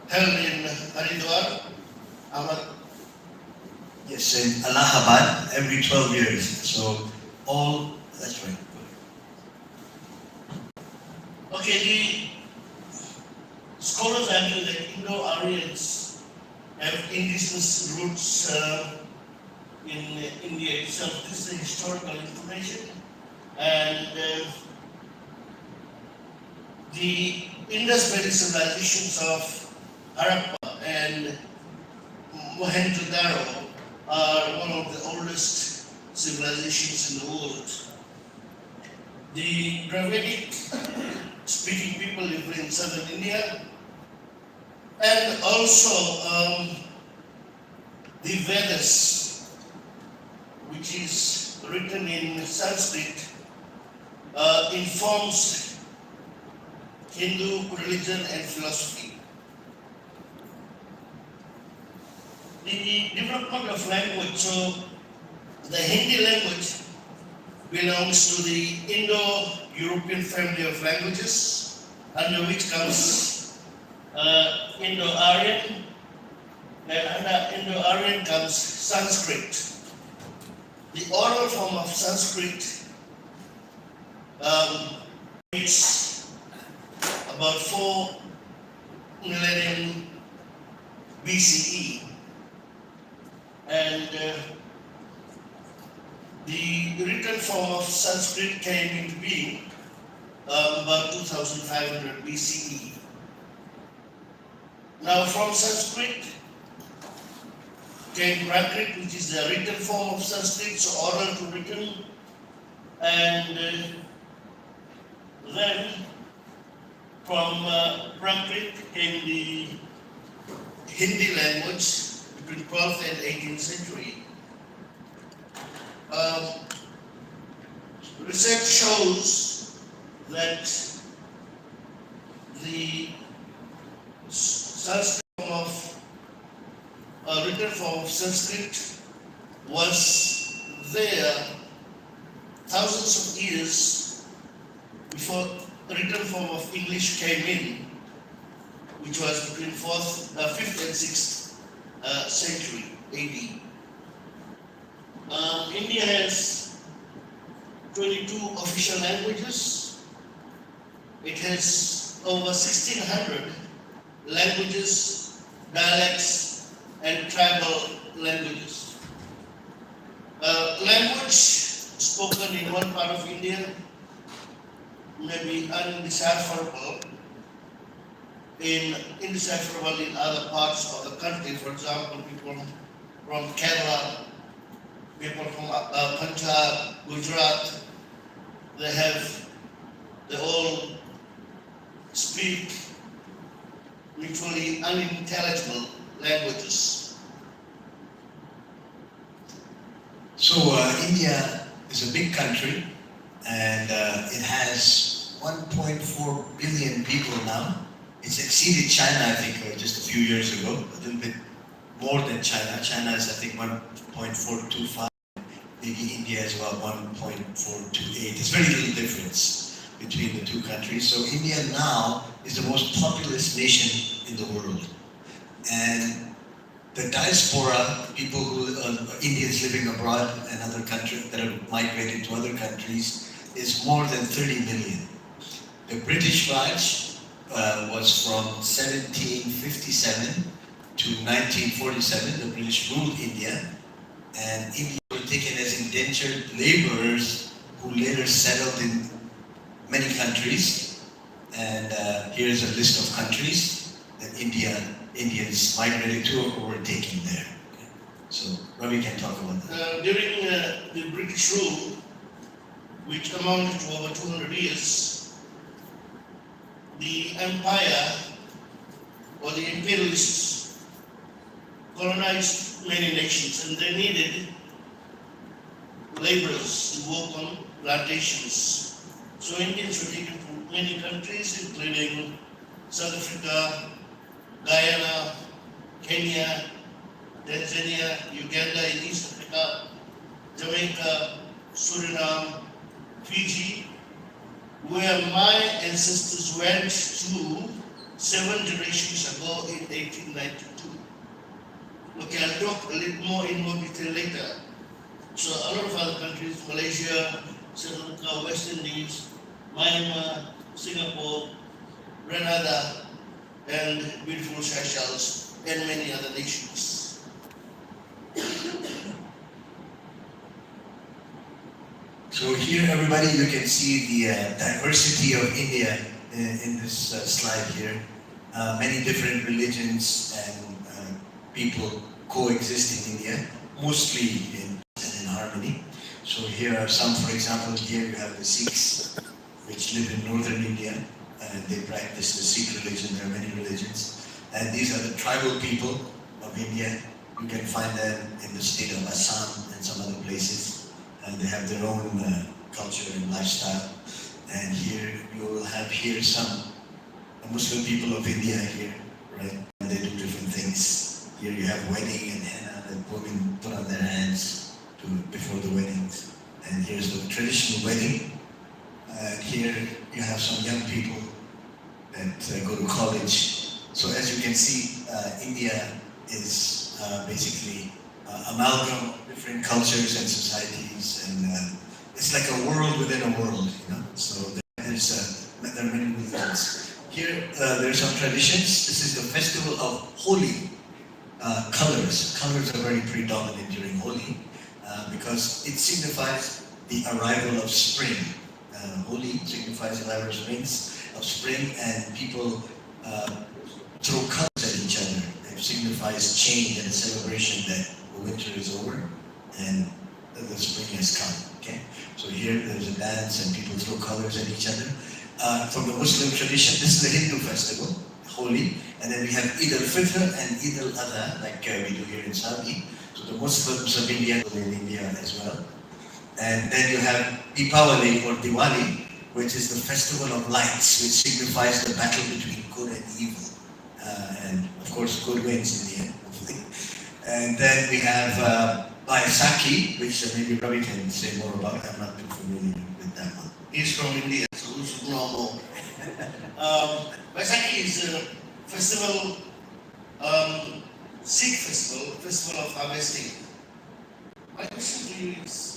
held in Haridwar, Ahmad. Yes, in Allahabad every 12 years. So that's right. Okay, the scholars argue that Indo-Aryans have indigenous roots in India itself. This is historical information, and the Indus Valley civilizations of Harappa and Mohenjo-daro are one of the oldest civilizations in the world. The Dravidic speaking people live in southern India, and also the Vedas, which is written in Sanskrit, informs Hindu religion and philosophy. The development of language, so the Hindi language belongs to the Indo-European family of languages, under which comes Indo-Aryan, and under Indo-Aryan comes Sanskrit. The oral form of Sanskrit is about 4 millennium BCE, and the written form of Sanskrit came into being about 2500 BCE. Now from Sanskrit came Prakrit, which is the written form of Sanskrit, so oral to written, and then from Prakrit came the Hindi language between 12th and 18th century. Research shows that the Sanskrit form of written form of Sanskrit was there thousands of years before the written form of English came in, which was between 5th and 6th century AD. India has 22 official languages. It has over 1600 languages, dialects, and tribal languages. Language spoken in one part of India may be indecipherable in other parts of the country. For example, people from Kerala, people from Punjab, Gujarat, they all speak mutually unintelligible languages. So India is a big country, and it has 1.4 billion people now. It's exceeded China, I think, just a few years ago, a little bit more than China. China is, I think, 1.425. Maybe India is about 1.428. There's very little difference between the two countries. So India now is the most populous nation in the world. And the diaspora, people who Indians living abroad and other countries that have migrated to other countries, is more than 30 million. The British Raj was from 1757 to 1947. The British ruled India, and India were taken as indentured laborers who later settled in many countries. And here's a list of countries that Indians migrated to or were taken there. So Ravi can talk about that. During the British rule, which amounted to over 200 years, the empire or the imperialists colonized many nations, and they needed laborers to work on plantations. So Indians were taken to many countries, including South Africa, Guyana, Kenya, Tanzania, Uganda in East Africa, Jamaica, Suriname, Fiji, where my ancestors went to 7 generations ago in 1992. Okay, I'll talk a little more in more detail later. So a lot of other countries, Malaysia, Sri Lanka, West Indies, Myanmar, Singapore, Grenada, and beautiful Seychelles, and many other nations. So here, everybody, you can see the diversity of India in this slide here. Many different religions and people coexist in India, mostly in harmony. So here are some, for example, here you have the Sikhs, which live in northern India, and they practice the Sikh religion. There are many religions. And these are the tribal people of India. You can find them in the state of Assam and some other places. And they have their own culture and lifestyle. And here you will have here some Muslim people of India here, right? And they do different things. Here you have wedding and henna that women put on their hands before the weddings. And here's the traditional wedding. And here you have some young people that go to college. So as you can see, India is basically amalgam of different cultures and societies, and it's like a world within a world, you know. So there are many religions. Here there are some traditions. This is the festival of Holi. Colors. Colors are very predominant during Holi because it signifies the arrival of spring. Holi signifies the arrival of spring, and people throw colors at each other. It signifies change and a celebration that the winter is over and the spring has come. Okay, so here there's a dance and people throw colors at each other. From the Muslim tradition, this is the Hindu festival, Holi, and then we have Eid al-Fitr and Eid al-Adha, like we do here in Saudi. So the Muslims of India do in India as well. And then you have Deepavali or Diwali, which is the festival of lights, which signifies the battle between good and evil. And of course, good wins in the end, hopefully. And then we have Baisakhi, which maybe Ravi can say more about. I'm not too familiar with that one. He's from India, so we should know more. Baisakhi is a festival, Sikh festival of harvesting. My question to you is,